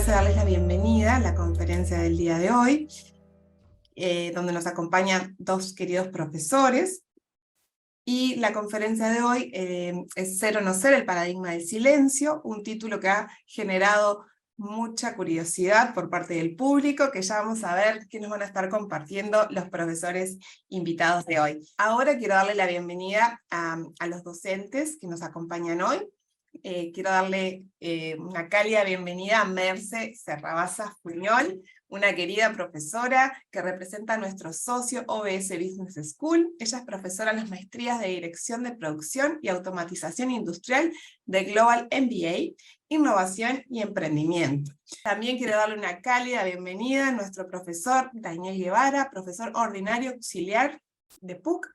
place darles la bienvenida a la conferencia del día de hoy, donde nos acompañan dos queridos profesores. Y la conferencia de hoy es Ser o no ser, el paradigma del silencio, un título que ha generado mucha curiosidad por parte del público, que ya vamos a ver qué nos van a estar compartiendo los profesores invitados de hoy. Ahora quiero darle la bienvenida a los docentes que nos acompañan hoy. Quiero darle una cálida bienvenida a Merce Serrabasa Fuñol, una querida profesora que representa a nuestro socio OBS Business School. Ella es profesora en las maestrías de Dirección de Producción y Automatización Industrial de Global MBA, Innovación y Emprendimiento. También quiero darle una cálida bienvenida a nuestro profesor Daniel Guevara, profesor ordinario auxiliar de PUC,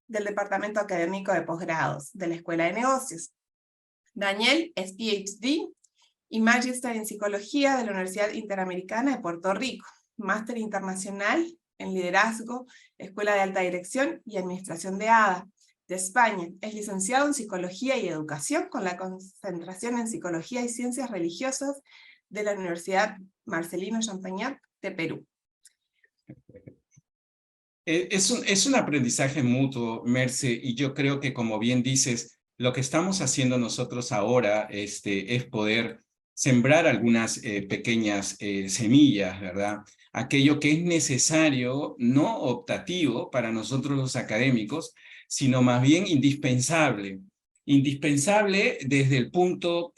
del Departamento Académico de Posgrados de la Escuela de Negocios. Daniel es PhD y Magister en Psicología de la Universidad Interamericana de Puerto Rico, Máster Internacional en Liderazgo, Escuela de Alta Dirección y Administración de ADA, de España. Es licenciado en Psicología y Educación con la concentración en Psicología y Ciencias Religiosas de la Universidad Marcelino Champagnat de Perú. Es un aprendizaje mutuo, Merce, y yo creo que, como bien dices, lo que estamos haciendo nosotros ahora es poder sembrar algunas pequeñas semillas, ¿verdad? Aquello que es necesario, no optativo para nosotros los académicos, sino más bien indispensable. Indispensable desde el punto,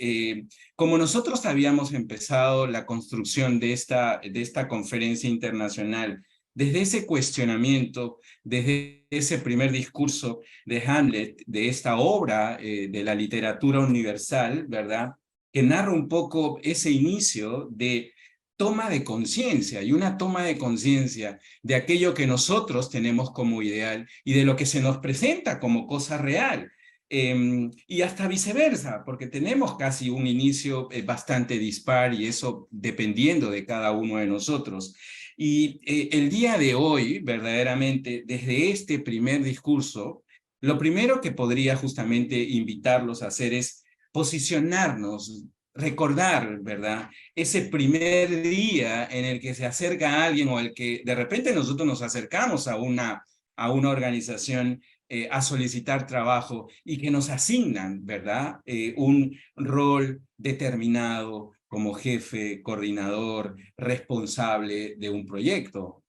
como nosotros habíamos empezado la construcción de esta conferencia internacional, desde ese cuestionamiento, desde ese primer discurso de Hamlet, de esta obra de la literatura universal, ¿verdad?, que narra un poco ese inicio de toma de conciencia, y una toma de conciencia de aquello que nosotros tenemos como ideal y de lo que se nos presenta como cosa real. Y hasta viceversa, porque tenemos casi un inicio bastante dispar, y eso dependiendo de cada uno de nosotros. Y el día de hoy, verdaderamente, desde este primer discurso, lo primero que podría justamente invitarlos a hacer es posicionarnos, recordar, ¿verdad?, ese primer día en el que se acerca a alguien, o el que de repente nosotros nos acercamos a una organización a solicitar trabajo, y que nos asignan, ¿verdad?, un rol determinado como jefe, coordinador, responsable de un proyecto.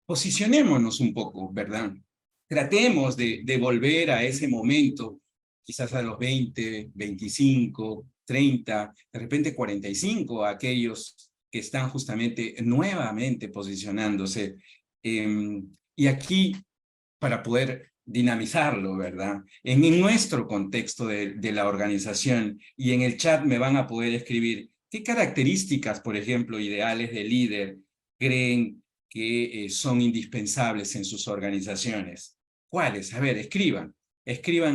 Posicionémonos un poco, ¿verdad? Tratemos de volver a ese momento, quizás a los 20, 25, 30, de repente 45, aquellos que están justamente nuevamente posicionándose. Y aquí, para poder dinamizarlo, ¿verdad?, en nuestro contexto de la organización, y en el chat me van a poder escribir qué características, por ejemplo, ideales de líder creen que son indispensables en sus organizaciones. ¿Cuáles? A ver, escriban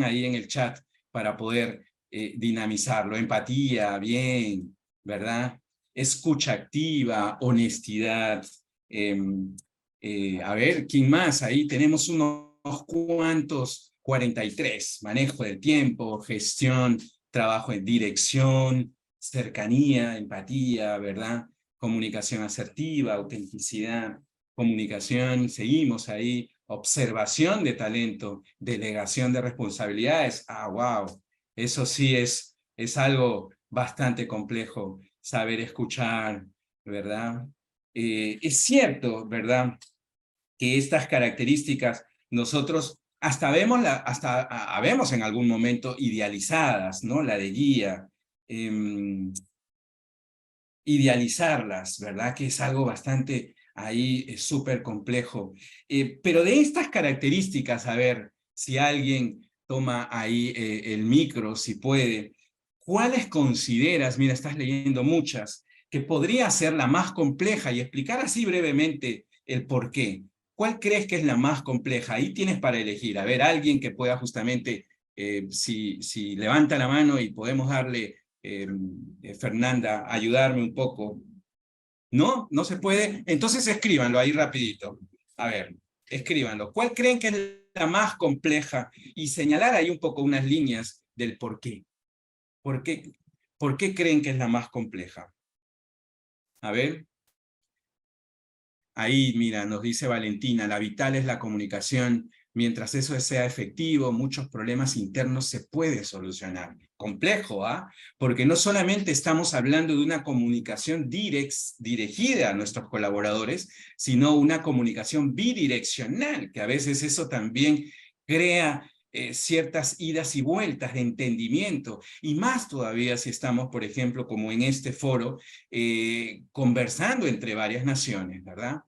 ahí en el chat para poder dinamizarlo. Empatía, bien, ¿verdad? Escucha activa, honestidad. A ver, ¿quién más? Ahí tenemos unos cuantos, 43, manejo del tiempo, gestión, trabajo en dirección, cercanía, empatía, ¿verdad? Comunicación asertiva, autenticidad, comunicación, seguimos ahí, observación de talento, delegación de responsabilidades. Wow, eso sí es algo bastante complejo, saber escuchar, ¿verdad? Es cierto, ¿verdad?, que estas características nosotros hasta vemos en algún momento idealizadas, ¿no? La de guía, idealizarlas, ¿verdad?, que es algo bastante ahí súper complejo. Pero de estas características, a ver si alguien toma ahí el micro, si puede, ¿cuáles consideras, mira, estás leyendo muchas, que podría ser la más compleja, y explicar así brevemente el por qué? ¿Cuál crees que es la más compleja? Ahí tienes para elegir. A ver, alguien que pueda justamente, si levanta la mano y podemos darle, Fernanda, ayudarme un poco. ¿No? ¿No se puede? Entonces escríbanlo ahí rapidito. A ver, escríbanlo. ¿Cuál creen que es la más compleja? Y señalar ahí un poco unas líneas del por qué. ¿Por qué creen que es la más compleja? A ver. Ahí, mira, nos dice Valentina, la vital es la comunicación. Mientras eso sea efectivo, muchos problemas internos se pueden solucionar. Complejo, ¿ah? Porque no solamente estamos hablando de una comunicación dirigida a nuestros colaboradores, sino una comunicación bidireccional, que a veces eso también crea ciertas idas y vueltas de entendimiento, y más todavía si estamos, por ejemplo, como en este foro, conversando entre varias naciones, ¿verdad?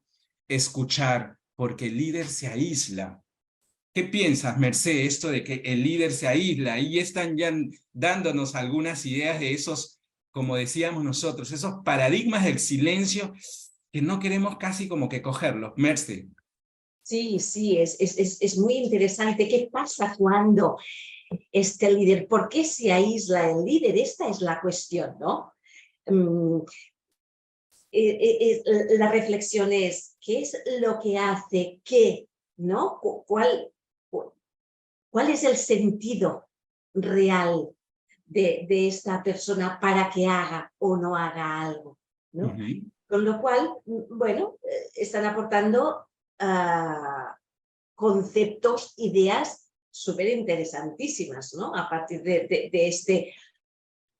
Escuchar, porque el líder se aísla. ¿Qué piensas, Merced, esto de que el líder se aísla? Ahí están ya dándonos algunas ideas de esos, como decíamos nosotros, esos paradigmas del silencio que no queremos casi como que cogerlos. Merced. Sí, sí, es muy interesante. ¿Qué pasa cuando este líder, por qué se aísla el líder? Esta es la cuestión, ¿no? La reflexión es, ¿qué es lo que hace que, ¿no? ¿Cuál es el sentido real de esta persona para que haga o no haga algo, ¿no? Con lo cual, bueno, están aportando conceptos, ideas súper interesantísimas, ¿no? A partir de este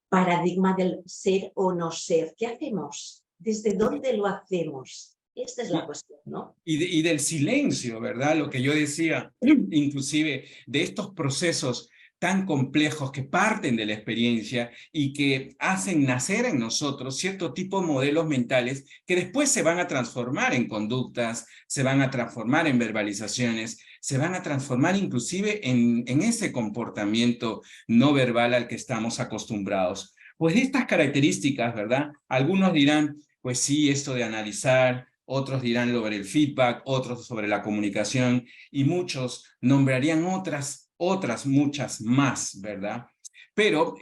paradigma del ser o no ser. ¿Qué hacemos? ¿Desde dónde lo hacemos? Esta es la cuestión, ¿no? Y del silencio, ¿verdad? Lo que yo decía, inclusive de estos procesos tan complejos que parten de la experiencia y que hacen nacer en nosotros cierto tipo de modelos mentales que después se van a transformar en conductas, se van a transformar en verbalizaciones, se van a transformar inclusive en ese comportamiento no verbal al que estamos acostumbrados. Pues de estas características, ¿verdad? Algunos dirán, pues sí, esto de analizar, otros dirán sobre el feedback, otros sobre la comunicación, y muchos nombrarían otras muchas más, ¿verdad? Pero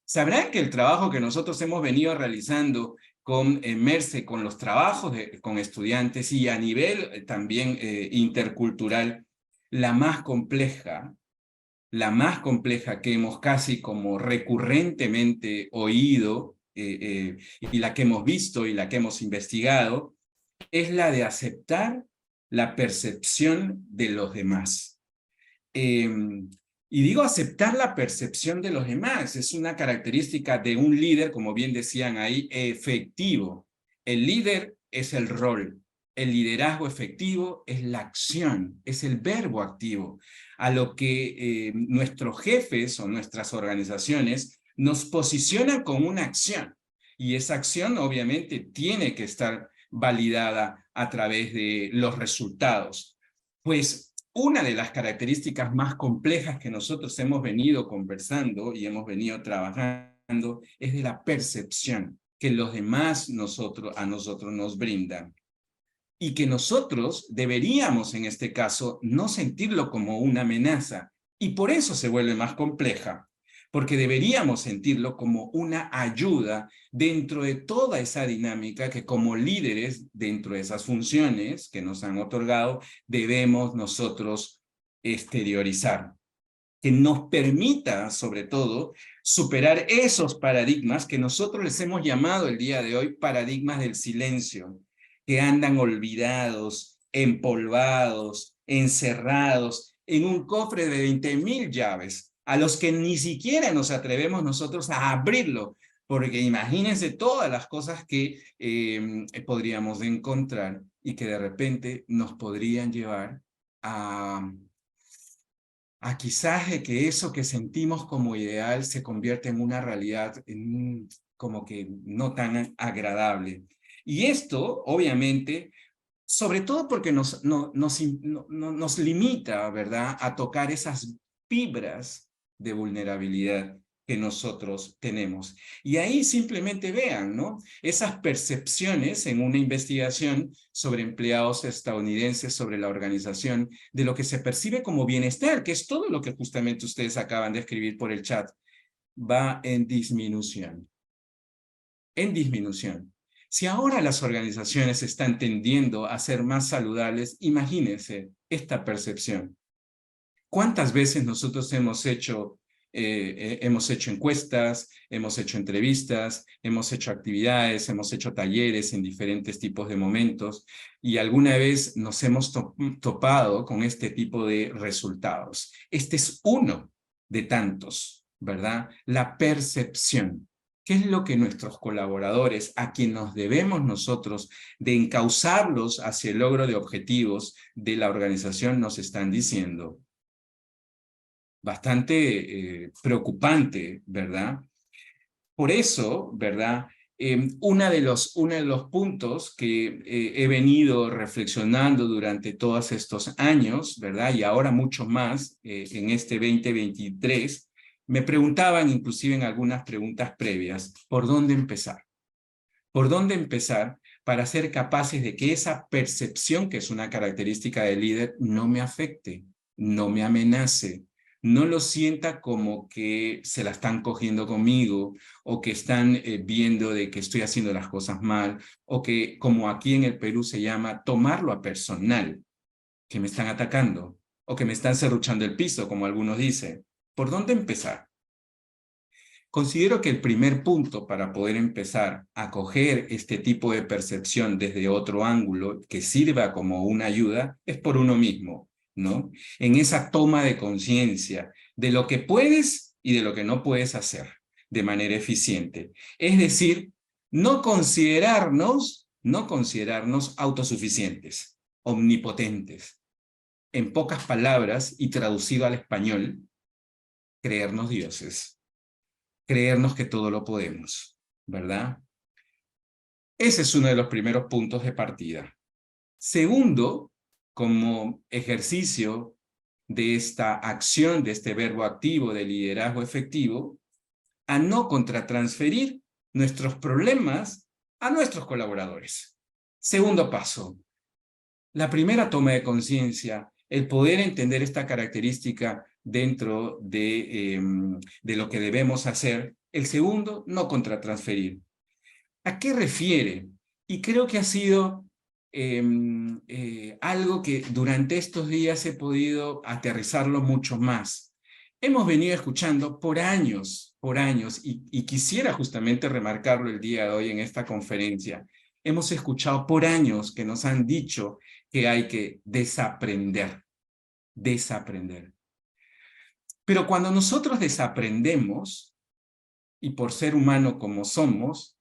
sabrán que el trabajo que nosotros hemos venido realizando con Merce, con los trabajos con estudiantes y a nivel también intercultural, la más compleja que hemos casi como recurrentemente oído y la que hemos visto y la que hemos investigado, es la de aceptar la percepción de los demás. Y digo aceptar la percepción de los demás, es una característica de un líder, como bien decían ahí, efectivo. El líder es el rol, el liderazgo efectivo es la acción, es el verbo activo, a lo que nuestros jefes o nuestras organizaciones nos posicionan con una acción. Y esa acción obviamente tiene que estar validada a través de los resultados. Pues una de las características más complejas que nosotros hemos venido conversando y hemos venido trabajando es de la percepción que los demás a nosotros nos brindan. Y que nosotros deberíamos, en este caso, no sentirlo como una amenaza. Y por eso se vuelve más compleja, porque deberíamos sentirlo como una ayuda dentro de toda esa dinámica que como líderes, dentro de esas funciones que nos han otorgado, debemos nosotros exteriorizar. Que nos permita, sobre todo, superar esos paradigmas que nosotros les hemos llamado el día de hoy paradigmas del silencio, que andan olvidados, empolvados, encerrados en un cofre de 20.000 llaves, a los que ni siquiera nos atrevemos nosotros a abrirlo, porque imagínense todas las cosas que podríamos encontrar y que de repente nos podrían llevar a quizás de que eso que sentimos como ideal se convierte en una realidad como que no tan agradable. Y esto, obviamente, sobre todo porque nos limita, ¿verdad?, a tocar esas fibras de vulnerabilidad que nosotros tenemos. Y ahí simplemente vean, ¿no?, esas percepciones en una investigación sobre empleados estadounidenses, sobre la organización, de lo que se percibe como bienestar, que es todo lo que justamente ustedes acaban de escribir por el chat, va en disminución. En disminución. Si ahora las organizaciones están tendiendo a ser más saludables, imagínense esta percepción. ¿Cuántas veces nosotros hemos hecho hemos hecho encuestas, hemos hecho entrevistas, hemos hecho actividades, hemos hecho talleres en diferentes tipos de momentos y alguna vez nos hemos topado con este tipo de resultados. Este es uno de tantos, ¿verdad? La percepción. ¿Qué es lo que nuestros colaboradores, a quien nos debemos nosotros de encauzarlos hacia el logro de objetivos de la organización, nos están diciendo? Bastante preocupante, ¿verdad? Por eso, ¿verdad? Uno de los puntos que he venido reflexionando durante todos estos años, ¿verdad? Y ahora mucho más en este 2023, me preguntaban, inclusive en algunas preguntas previas, ¿por dónde empezar? ¿Por dónde empezar para ser capaces de que esa percepción, que es una característica del líder, no me afecte, no me amenace, no lo sienta como que se la están cogiendo conmigo o que están viendo de que estoy haciendo las cosas mal o que, como aquí en el Perú se llama, tomarlo a personal, que me están atacando o que me están serruchando el piso, como algunos dicen? ¿Por dónde empezar? Considero que el primer punto para poder empezar a coger este tipo de percepción desde otro ángulo que sirva como una ayuda es por uno mismo, ¿no? En esa toma de conciencia de lo que puedes y de lo que no puedes hacer de manera eficiente. Es decir, no considerarnos autosuficientes, omnipotentes. En pocas palabras y traducido al español, creernos dioses. Creernos que todo lo podemos, ¿verdad? Ese es uno de los primeros puntos de partida. Segundo, como ejercicio de esta acción, de este verbo activo de liderazgo efectivo, a no contratransferir nuestros problemas a nuestros colaboradores. Segundo paso, la primera toma de conciencia, el poder entender esta característica dentro de lo que debemos hacer. El segundo, no contratransferir. ¿A qué refiere? Y creo que ha sido algo que durante estos días he podido aterrizarlo mucho más. Hemos venido escuchando por años, y quisiera justamente remarcarlo el día de hoy en esta conferencia. Hemos escuchado por años que nos han dicho que hay que desaprender. Pero cuando nosotros desaprendemos, y por ser humano como somos,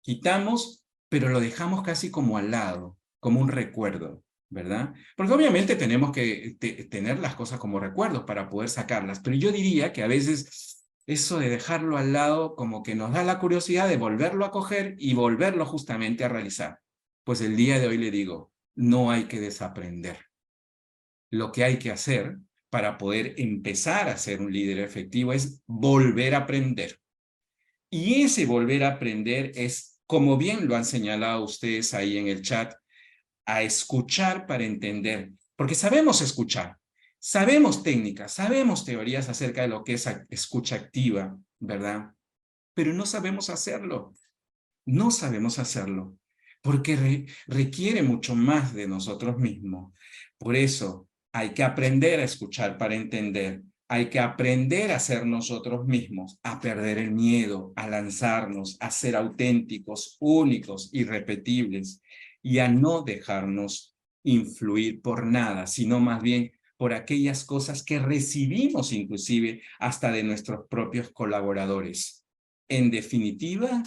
quitamos, pero lo dejamos casi como al lado, como un recuerdo, ¿verdad? Porque obviamente tenemos que tener las cosas como recuerdos para poder sacarlas, pero yo diría que a veces eso de dejarlo al lado como que nos da la curiosidad de volverlo a coger y volverlo justamente a realizar. Pues el día de hoy le digo, no hay que desaprender. Lo que hay que hacer para poder empezar a ser un líder efectivo es volver a aprender. Y ese volver a aprender es, como bien lo han señalado ustedes ahí en el chat, a escuchar para entender. Porque sabemos escuchar, sabemos técnicas, sabemos teorías acerca de lo que es escucha activa, ¿verdad? Pero no sabemos hacerlo. No sabemos hacerlo. Porque requiere mucho más de nosotros mismos. Por eso hay que aprender a escuchar para entender. Hay que aprender a ser nosotros mismos, a perder el miedo, a lanzarnos, a ser auténticos, únicos, irrepetibles y a no dejarnos influir por nada, sino más bien por aquellas cosas que recibimos inclusive hasta de nuestros propios colaboradores. En definitiva,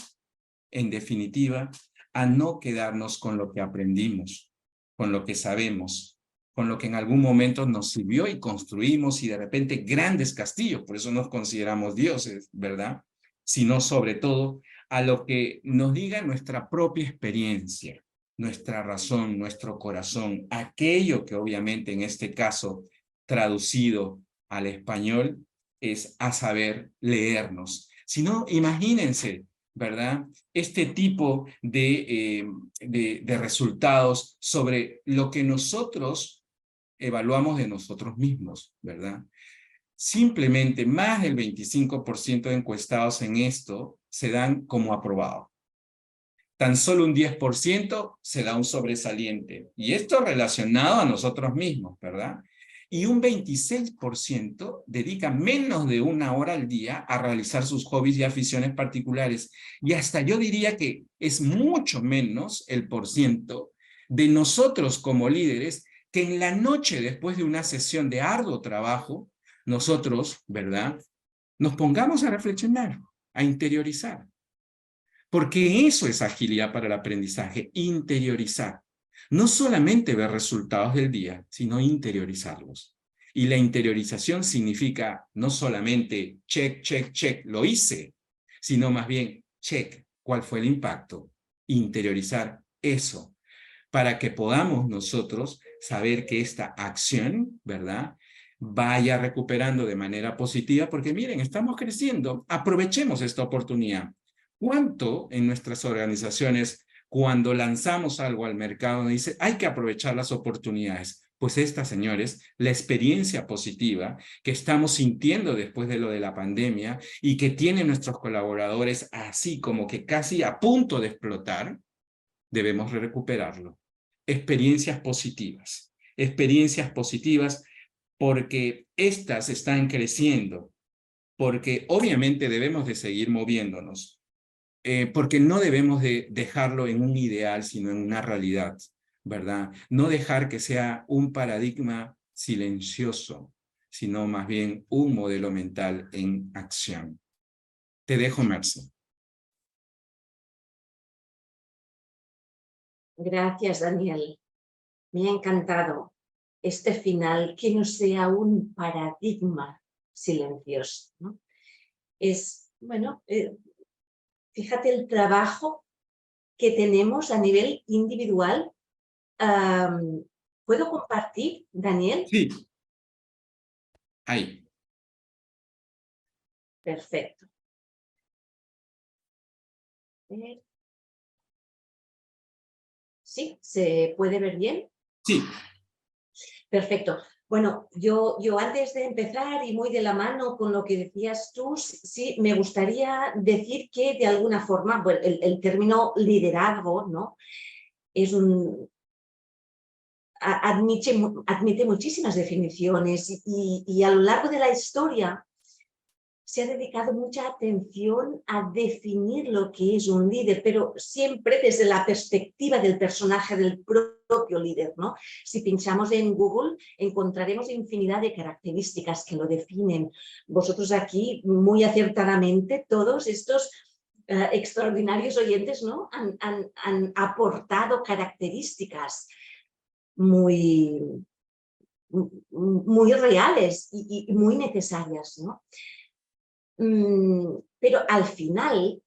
a no quedarnos con lo que aprendimos, con lo que sabemos, con lo que en algún momento nos sirvió y construimos y de repente grandes castillos, por eso nos consideramos dioses, ¿verdad? Sino sobre todo a lo que nos diga nuestra propia experiencia, nuestra razón, nuestro corazón, aquello que obviamente en este caso traducido al español es a saber leernos. Si no, imagínense, ¿verdad? Este tipo de resultados sobre lo que nosotros evaluamos de nosotros mismos, ¿verdad? Simplemente más del 25% de encuestados en esto se dan como aprobado. Tan solo un 10% se da un sobresaliente. Y esto relacionado a nosotros mismos, ¿verdad? y un 26% dedica menos de 1 hora al día a realizar sus hobbies y aficiones particulares. Y hasta yo diría que es mucho menos el porciento de nosotros como líderes que en la noche, después de una sesión de arduo trabajo, nosotros, ¿verdad?, nos pongamos a reflexionar, a interiorizar. Porque eso es agilidad para el aprendizaje, interiorizar. No solamente ver resultados del día, sino interiorizarlos. Y la interiorización significa no solamente check, check, check, lo hice, sino más bien check, ¿cuál fue el impacto? Interiorizar eso, para que podamos nosotros saber que esta acción, ¿verdad?, vaya recuperando de manera positiva, porque miren, estamos creciendo, aprovechemos esta oportunidad. ¿Cuánto en nuestras organizaciones, cuando lanzamos algo al mercado, nos dice, hay que aprovechar las oportunidades? Pues esta, señores, la experiencia positiva que estamos sintiendo después de lo de la pandemia y que tienen nuestros colaboradores así como que casi a punto de explotar, debemos recuperarlo. Experiencias positivas porque estas están creciendo, porque obviamente debemos de seguir moviéndonos, porque no debemos de dejarlo en un ideal, sino en una realidad, ¿verdad? No dejar que sea un paradigma silencioso, sino más bien un modelo mental en acción. Te dejo, Merce. Gracias, Daniel. Me ha encantado este final, que no sea un paradigma silencioso, ¿no? Es, bueno, fíjate el trabajo que tenemos a nivel individual. ¿Puedo compartir, Daniel? Sí. Ahí. Perfecto. ¿Sí? ¿Se puede ver bien? Sí. Perfecto. Bueno, yo antes de empezar y muy de la mano con lo que decías tú, sí, me gustaría decir que de alguna forma, bueno, el término liderazgo, ¿no?, es admite muchísimas definiciones y a lo largo de la historia se ha dedicado mucha atención a definir lo que es un líder, pero siempre desde la perspectiva del personaje del propio líder, ¿no? Si pinchamos en Google, encontraremos infinidad de características que lo definen. Vosotros aquí, muy acertadamente, todos estos extraordinarios oyentes, ¿no?, han aportado características muy reales y muy necesarias, ¿no? Pero al final,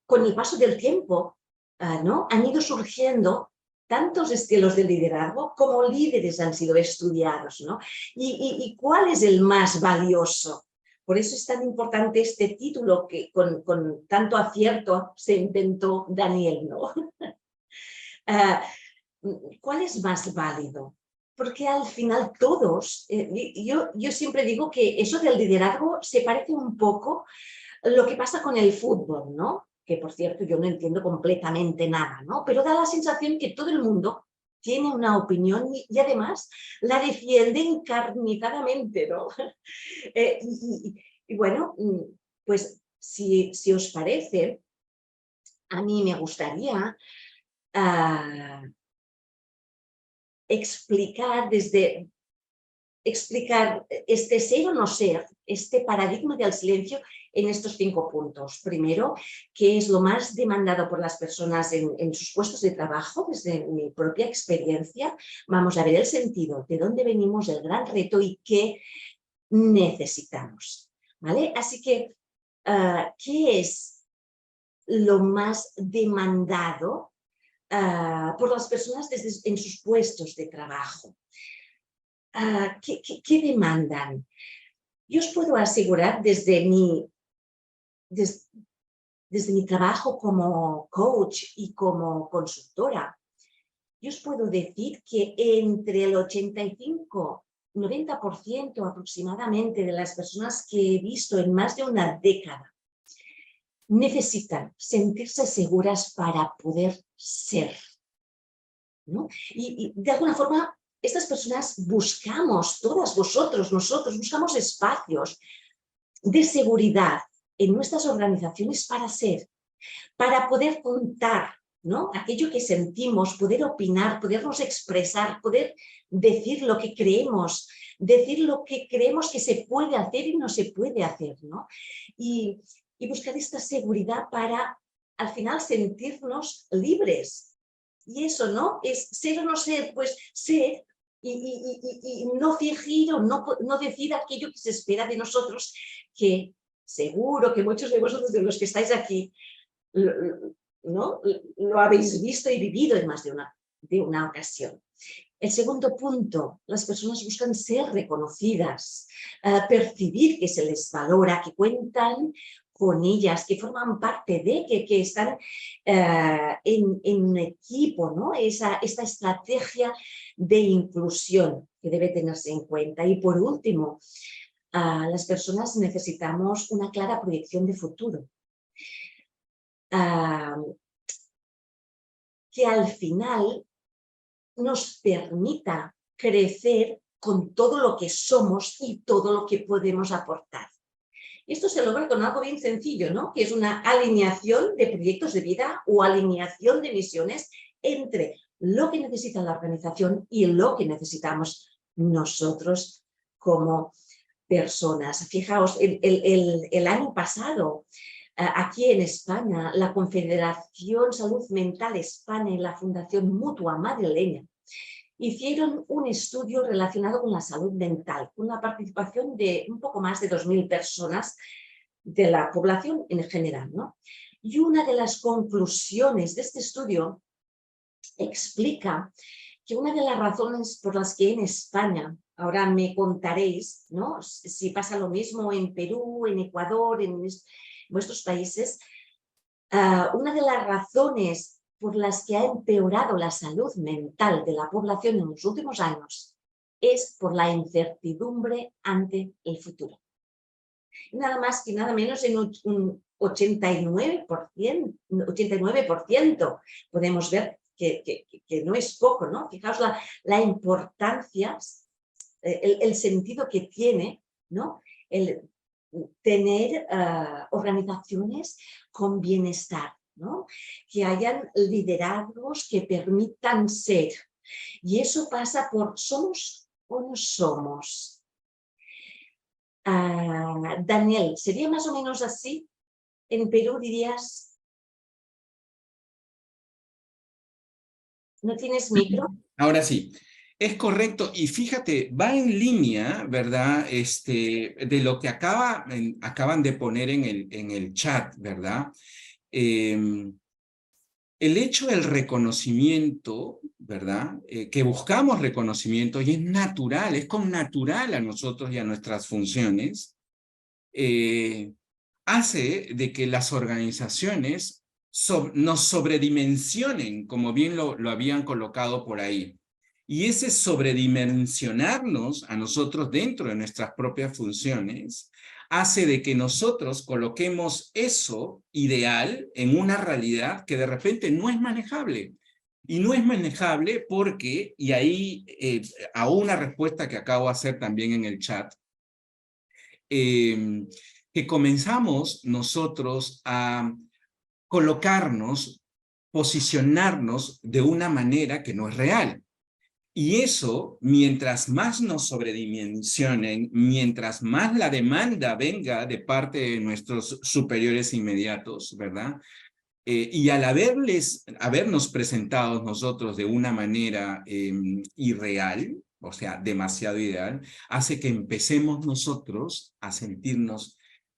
con el paso del tiempo, ¿no?, han ido surgiendo tantos estilos de liderazgo como líderes han sido estudiados, ¿no? ¿Y cuál es el más valioso? Por eso es tan importante este título que con tanto acierto se inventó Daniel, ¿no? ¿Cuál es más válido? Porque al final todos, yo siempre digo que eso del liderazgo se parece un poco a lo que pasa con el fútbol, ¿no? Que por cierto yo no entiendo completamente nada, ¿no? Pero da la sensación que todo el mundo tiene una opinión y además la defiende encarnizadamente, ¿no? Y bueno, pues si os parece, a mí me gustaría explicar este ser o no ser, este paradigma del silencio en estos 5 puntos. Primero, ¿qué es lo más demandado por las personas en sus puestos de trabajo? Desde mi propia experiencia, vamos a ver el sentido, de dónde venimos, el gran reto y qué necesitamos, ¿vale? Así que, ¿qué es lo más demandado por las personas en sus puestos de trabajo? ¿Qué demandan? Yo os puedo asegurar desde mi trabajo como coach y como consultora, yo os puedo decir que entre el 85-90% aproximadamente de las personas que he visto en más de una década necesitan sentirse seguras para poder ser, ¿no? Y de alguna forma estas personas buscamos, todas vosotros, nosotros, buscamos espacios de seguridad en nuestras organizaciones para ser, para poder contar, ¿no? Aquello que sentimos, poder opinar, podernos expresar, poder decir lo que creemos, decir lo que creemos que se puede hacer y no se puede hacer, ¿no? Y buscar esta seguridad para, al final, sentirnos libres. Y eso, ¿no? Es ser o no ser, pues ser y no fingir o no decir aquello que se espera de nosotros, que seguro que muchos de vosotros, de los que estáis aquí, ¿no? Lo habéis visto y vivido en más de una ocasión. El segundo punto, las personas buscan ser reconocidas, percibir que se les valora, que cuentan con ellas, que forman parte de, que están en un equipo, ¿no? Esta estrategia de inclusión que debe tenerse en cuenta. Y por último, las personas necesitamos una clara proyección de futuro. Que al final nos permita crecer con todo lo que somos y todo lo que podemos aportar. Esto se logra con algo bien sencillo, ¿no? Que es una alineación de proyectos de vida o alineación de misiones entre lo que necesita la organización y lo que necesitamos nosotros como personas. Fijaos, el año pasado, aquí en España, la Confederación Salud Mental España y la Fundación Mutua Madrileña hicieron un estudio relacionado con la salud mental, con la participación de un poco más de 2000 personas de la población en general, ¿no? Y una de las conclusiones de este estudio explica que una de las razones por las que en España, ahora me contaréis, ¿no? Si pasa lo mismo en Perú, en Ecuador, en vuestros países, una de las razones por las que ha empeorado la salud mental de la población en los últimos años es por la incertidumbre ante el futuro. Nada más y nada menos en un 89% podemos ver que no es poco, ¿no? Fijaos la importancia, el sentido que tiene, ¿no? El tener organizaciones con bienestar, ¿no? Que hayan liderazgos que permitan ser. Y eso pasa por ¿somos o no somos? Daniel, ¿sería más o menos así? ¿En Perú dirías? ¿No tienes micro? Ahora sí, es correcto. Y fíjate, va en línea, ¿verdad? De lo que acaban de poner en el chat, ¿verdad? El hecho del reconocimiento, ¿verdad? Que buscamos reconocimiento y es natural, es connatural a nosotros y a nuestras funciones, hace de que las organizaciones nos sobredimensionen, como bien lo habían colocado por ahí. Y ese sobredimensionarnos a nosotros dentro de nuestras propias funciones hace de que nosotros coloquemos eso ideal en una realidad que de repente no es manejable. Y no es manejable porque, y ahí a una respuesta que acabo de hacer también en el chat, que comenzamos nosotros a colocarnos, posicionarnos de una manera que no es real. Y eso, mientras más nos sobredimensionen, mientras más la demanda venga de parte de nuestros superiores inmediatos, ¿verdad? Y al habernos presentado nosotros de una manera irreal, o sea, demasiado ideal, hace que empecemos nosotros a sentirnos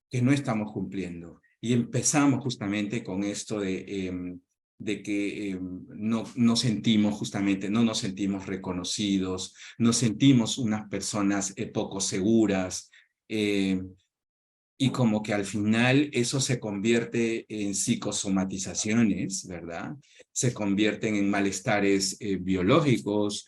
que no estamos cumpliendo. Y empezamos justamente con esto de que no nos sentimos reconocidos, nos sentimos unas personas poco seguras, y como que al final eso se convierte en psicosomatizaciones, ¿verdad? Se convierten en malestares biológicos,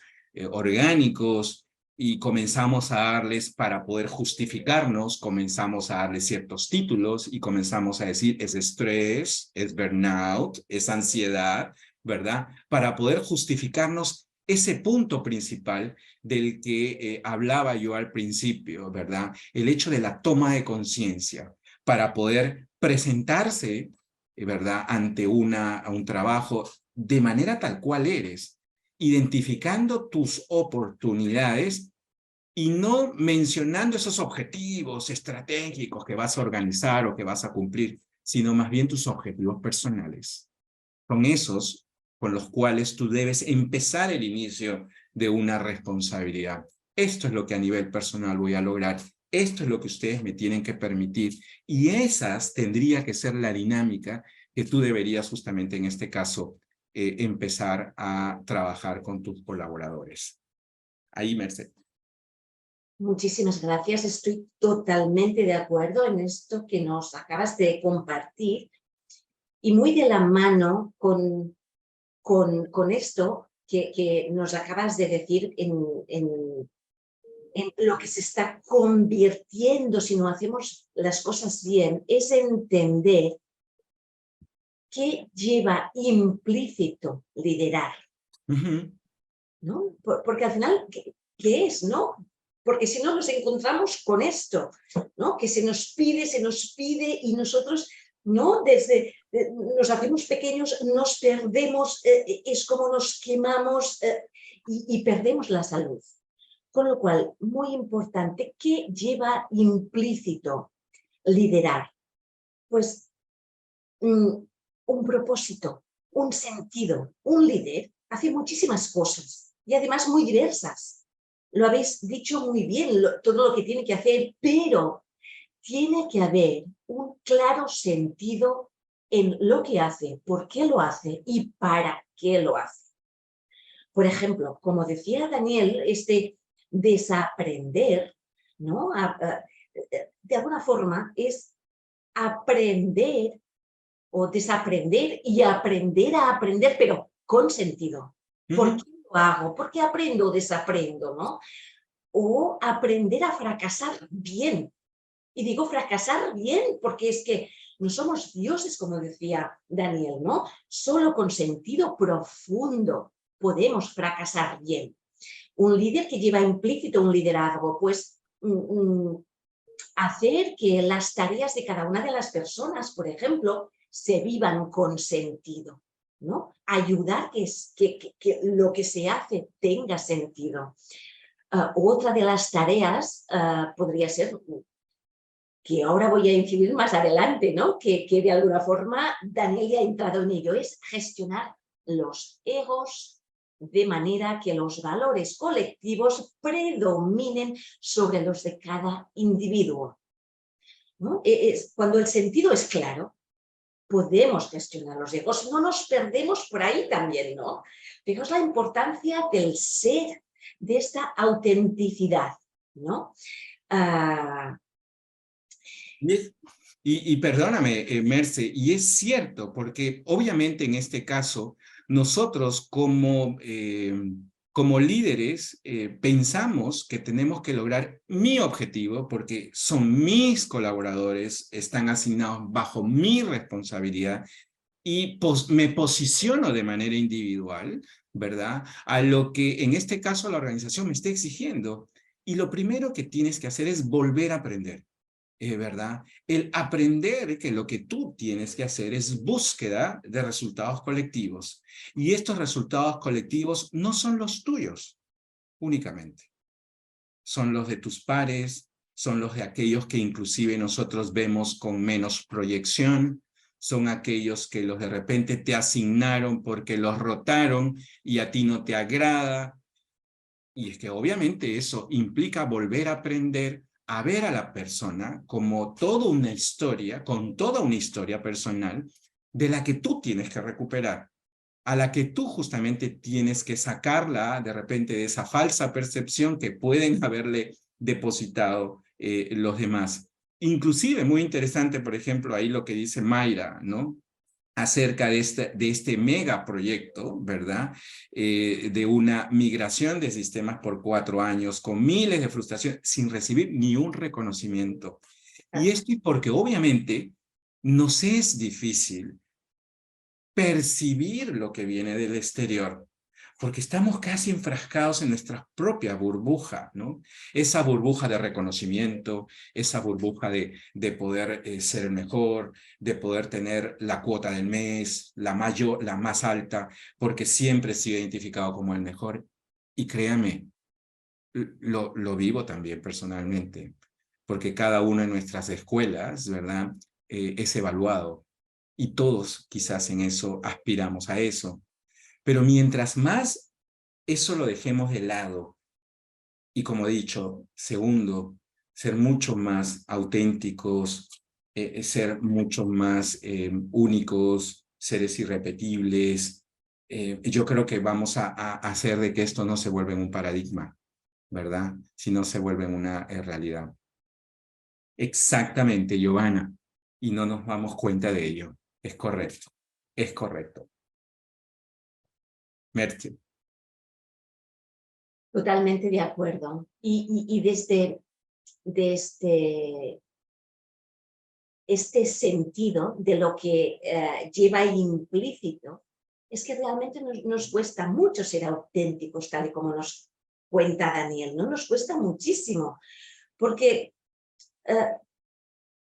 orgánicos, y comenzamos a darles, para poder justificarnos, comenzamos a darles ciertos títulos y comenzamos a decir, es estrés, es burnout, es ansiedad, ¿verdad? Para poder justificarnos ese punto principal del que hablaba yo al principio, ¿verdad? El hecho de la toma de conciencia para poder presentarse, ¿verdad?, ante un trabajo de manera tal cual eres, identificando tus oportunidades y no mencionando esos objetivos estratégicos que vas a organizar o que vas a cumplir, sino más bien tus objetivos personales. Son esos con los cuales tú debes empezar el inicio de una responsabilidad. Esto es lo que a nivel personal voy a lograr. Esto es lo que ustedes me tienen que permitir. Y esas tendría que ser la dinámica que tú deberías justamente en este caso empezar a trabajar con tus colaboradores. Ahí, Merced. Muchísimas gracias. Estoy totalmente de acuerdo en esto que nos acabas de compartir y muy de la mano con esto que nos acabas de decir en lo que se está convirtiendo si no hacemos las cosas bien, es entender qué lleva implícito liderar, ¿no? Porque al final, ¿qué es, no? Porque si no nos encontramos con esto, ¿no? Que se nos pide y nosotros, ¿no? Desde nos hacemos pequeños, nos perdemos, es como nos quemamos y perdemos la salud. Con lo cual, muy importante, ¿qué lleva implícito liderar? Pues un propósito, un sentido. Un líder hace muchísimas cosas y además muy diversas. Lo habéis dicho muy bien, todo lo que tiene que hacer, pero tiene que haber un claro sentido en lo que hace, por qué lo hace y para qué lo hace. Por ejemplo, como decía Daniel, desaprender, ¿no? De alguna forma es aprender o desaprender y aprender a aprender, pero con sentido. ¿Por qué lo hago? ¿Por qué aprendo o desaprendo, no? O aprender a fracasar bien. Y digo fracasar bien porque es que no somos dioses, como decía Daniel, ¿no? Solo con sentido profundo podemos fracasar bien. Un líder que lleva implícito un liderazgo, pues hacer que las tareas de cada una de las personas, por ejemplo, se vivan con sentido, ¿no? Ayudar que lo que se hace tenga sentido. Otra de las tareas podría ser, que ahora voy a incidir más adelante, ¿no? Que de alguna forma Daniel ya ha entrado en ello, es gestionar los egos de manera que los valores colectivos predominen sobre los de cada individuo, ¿no? Cuando el sentido es claro, podemos gestionar los egos, no nos perdemos por ahí también, ¿no? Fijaos la importancia del ser, de esta autenticidad, ¿no? Y perdóname, Merce, y es cierto, porque obviamente en este caso, nosotros como líderes pensamos que tenemos que lograr mi objetivo, porque son mis colaboradores, están asignados bajo mi responsabilidad, y me posiciono de manera individual, ¿verdad? A lo que en este caso la organización me está exigiendo. Y lo primero que tienes que hacer es volver a aprender. ¿Verdad? El aprender que lo que tú tienes que hacer es búsqueda de resultados colectivos. Y estos resultados colectivos no son los tuyos únicamente. Son los de tus pares, son los de aquellos que inclusive nosotros vemos con menos proyección, son aquellos que los de repente te asignaron porque los rotaron y a ti no te agrada. Y es que obviamente eso implica volver a aprender a ver a la persona como toda una historia, con toda una historia personal, de la que tú tienes que recuperar, a la que tú justamente tienes que sacarla de repente de esa falsa percepción que pueden haberle depositado los demás. Inclusive, muy interesante, por ejemplo, ahí lo que dice Mayra, ¿no? Acerca de este megaproyecto, ¿verdad? De una migración de sistemas por 4 años, con miles de frustraciones, sin recibir ni un reconocimiento. Y esto porque obviamente nos es difícil percibir lo que viene del exterior, porque estamos casi enfrascados en nuestra propia burbuja, ¿no? Esa burbuja de reconocimiento, esa burbuja de poder ser el mejor, de poder tener la cuota del mes, la más alta, porque siempre he sido identificado como el mejor. Y créame, lo vivo también personalmente, porque cada una de nuestras escuelas, ¿verdad? Es evaluado. Y todos quizás en eso aspiramos a eso. Pero mientras más eso lo dejemos de lado, y como he dicho, segundo, ser mucho más auténticos, ser mucho más únicos, seres irrepetibles, yo creo que vamos a hacer de que esto no se vuelva en un paradigma, ¿verdad? Sino se vuelva en una realidad. Exactamente, Giovanna. Y no nos damos cuenta de ello. Es correcto. Es correcto. Merche. Totalmente de acuerdo. Y desde este sentido de lo que lleva implícito, es que realmente nos cuesta mucho ser auténticos, tal y como nos cuenta Daniel, ¿no? Nos cuesta muchísimo, porque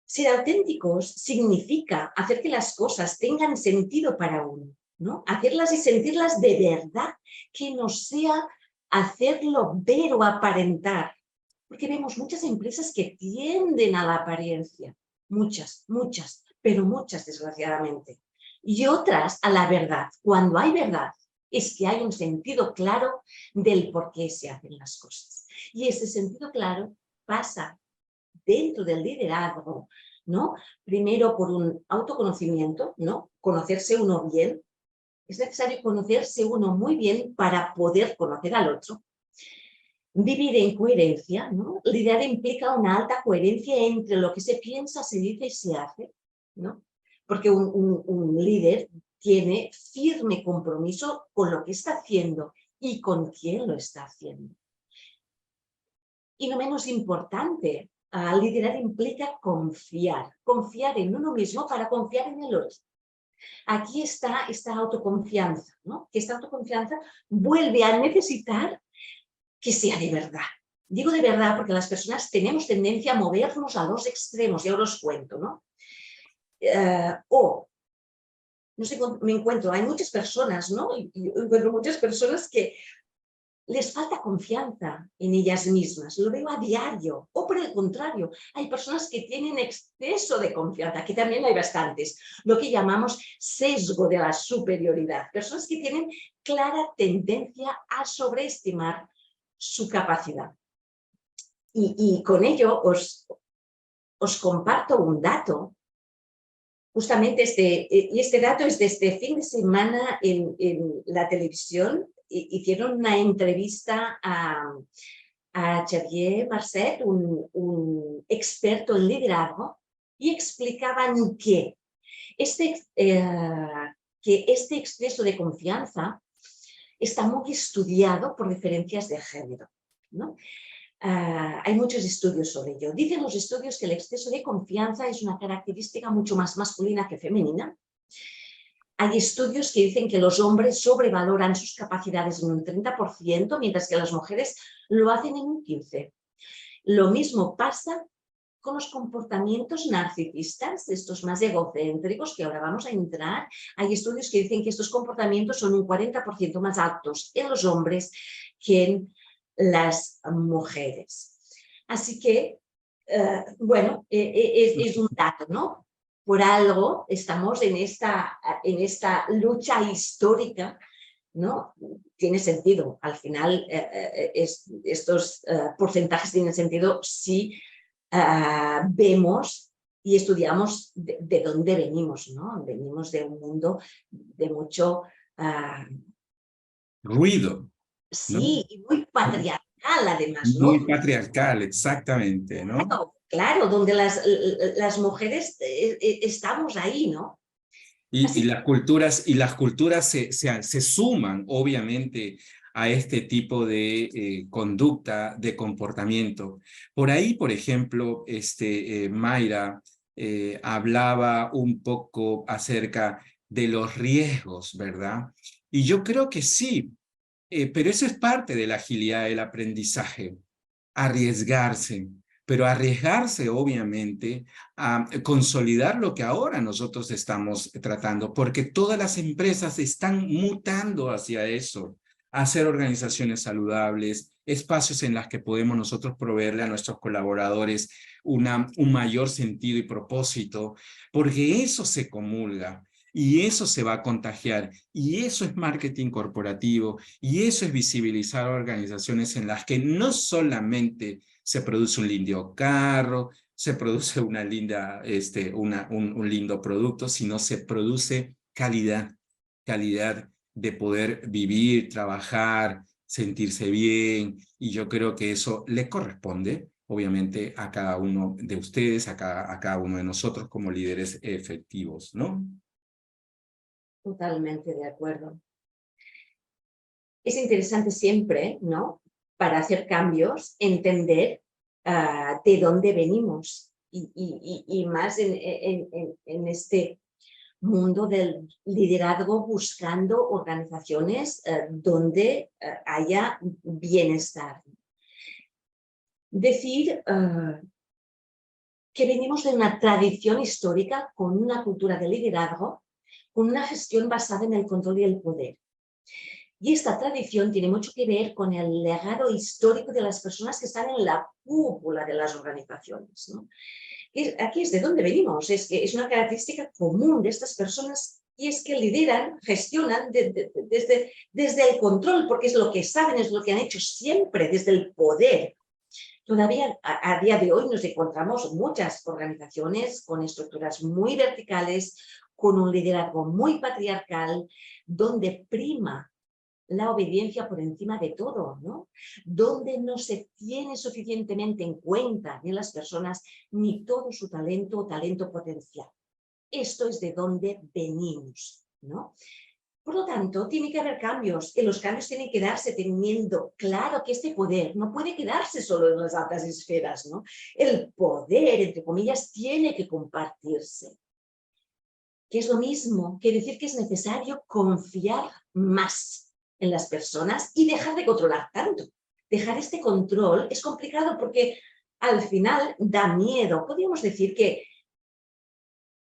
ser auténticos significa hacer que las cosas tengan sentido para uno, ¿no? Hacerlas y sentirlas de verdad, que no sea hacerlo ver o aparentar. Porque vemos muchas empresas que tienden a la apariencia, muchas, pero muchas desgraciadamente. Y otras a la verdad. Cuando hay verdad, es que hay un sentido claro del por qué se hacen las cosas. Y ese sentido claro pasa dentro del liderazgo, ¿no? Primero por un autoconocimiento, ¿no? Conocerse uno bien. Es necesario conocerse uno muy bien para poder conocer al otro. Vivir en coherencia, ¿no? Liderar implica una alta coherencia entre lo que se piensa, se dice y se hace, ¿no? Porque un líder tiene firme compromiso con lo que está haciendo y con quién lo está haciendo. Y no menos importante, liderar implica confiar en uno mismo para confiar en el otro. Aquí está esta autoconfianza, ¿no? Que esta autoconfianza vuelve a necesitar que sea de verdad. Digo de verdad porque las personas tenemos tendencia a movernos a los extremos, ya os los cuento, ¿no? No sé, me encuentro, hay muchas personas, ¿no? Y encuentro muchas personas que les falta confianza en ellas mismas, lo veo a diario, o por el contrario, hay personas que tienen exceso de confianza, que también hay bastantes, lo que llamamos sesgo de la superioridad, personas que tienen clara tendencia a sobreestimar su capacidad. Y con ello os comparto un dato, justamente este dato es de este fin de semana en la televisión. Hicieron una entrevista a Xavier Marcet, un experto en liderazgo, y explicaban que este exceso de confianza está muy estudiado por diferencias de género, ¿no? Hay muchos estudios sobre ello. Dicen los estudios que el exceso de confianza es una característica mucho más masculina que femenina. Hay estudios que dicen que los hombres sobrevaloran sus capacidades en un 30%, mientras que las mujeres lo hacen en un 15%. Lo mismo pasa con los comportamientos narcisistas, estos más egocéntricos, que ahora vamos a entrar. Hay estudios que dicen que estos comportamientos son un 40% más altos en los hombres que en las mujeres. Así que, bueno, es un dato, ¿no? Por algo estamos en esta lucha histórica, ¿no? Tiene sentido. Al final, estos porcentajes tienen sentido si vemos y estudiamos de dónde venimos, ¿no? Venimos de un mundo de mucho ruido, ¿no? Sí, y muy patriarcal además, ¿no? Muy patriarcal, exactamente, ¿no? Claro, claro, donde las mujeres estamos ahí, ¿no? Y las culturas se suman, obviamente, a este tipo de conducta, de comportamiento. Por ahí, por ejemplo, Mayra hablaba un poco acerca de los riesgos, ¿verdad? Y yo creo que sí, Pero eso es parte de la agilidad del aprendizaje, arriesgarse, pero arriesgarse obviamente a consolidar lo que ahora nosotros estamos tratando, porque todas las empresas están mutando hacia eso, a hacer organizaciones saludables, espacios en los que podemos nosotros proveerle a nuestros colaboradores un mayor sentido y propósito, porque eso se comulga. Y eso se va a contagiar, y eso es marketing corporativo, y eso es visibilizar organizaciones en las que no solamente se produce un lindo carro, se produce una linda, un lindo producto, sino se produce calidad, calidad de poder vivir, trabajar, sentirse bien, y yo creo que eso le corresponde, obviamente, a cada uno de ustedes, a cada uno de nosotros como líderes efectivos, ¿no? Totalmente de acuerdo. Es interesante siempre, ¿no? Para hacer cambios, entender de dónde venimos y más en este mundo del liderazgo buscando organizaciones donde haya bienestar. Decir que venimos de una tradición histórica con una cultura de liderazgo, con una gestión basada en el control y el poder. Y esta tradición tiene mucho que ver con el legado histórico de las personas que están en la cúpula de las organizaciones, ¿no? Aquí es de donde venimos, es que es una característica común de estas personas y es que lideran, gestionan desde el control, porque es lo que saben, es lo que han hecho siempre, desde el poder. Todavía a día de hoy nos encontramos muchas organizaciones con estructuras muy verticales, con un liderazgo muy patriarcal, donde prima la obediencia por encima de todo, ¿no? Donde no se tiene suficientemente en cuenta ni las personas ni todo su talento o talento potencial. Esto es de donde venimos, ¿no? Por lo tanto, tiene que haber cambios y los cambios tienen que darse teniendo claro que este poder no puede quedarse solo en las altas esferas, ¿no? El poder, entre comillas, tiene que compartirse. Que es lo mismo que decir que es necesario confiar más en las personas y dejar de controlar tanto. Dejar este control es complicado porque al final da miedo. Podríamos decir que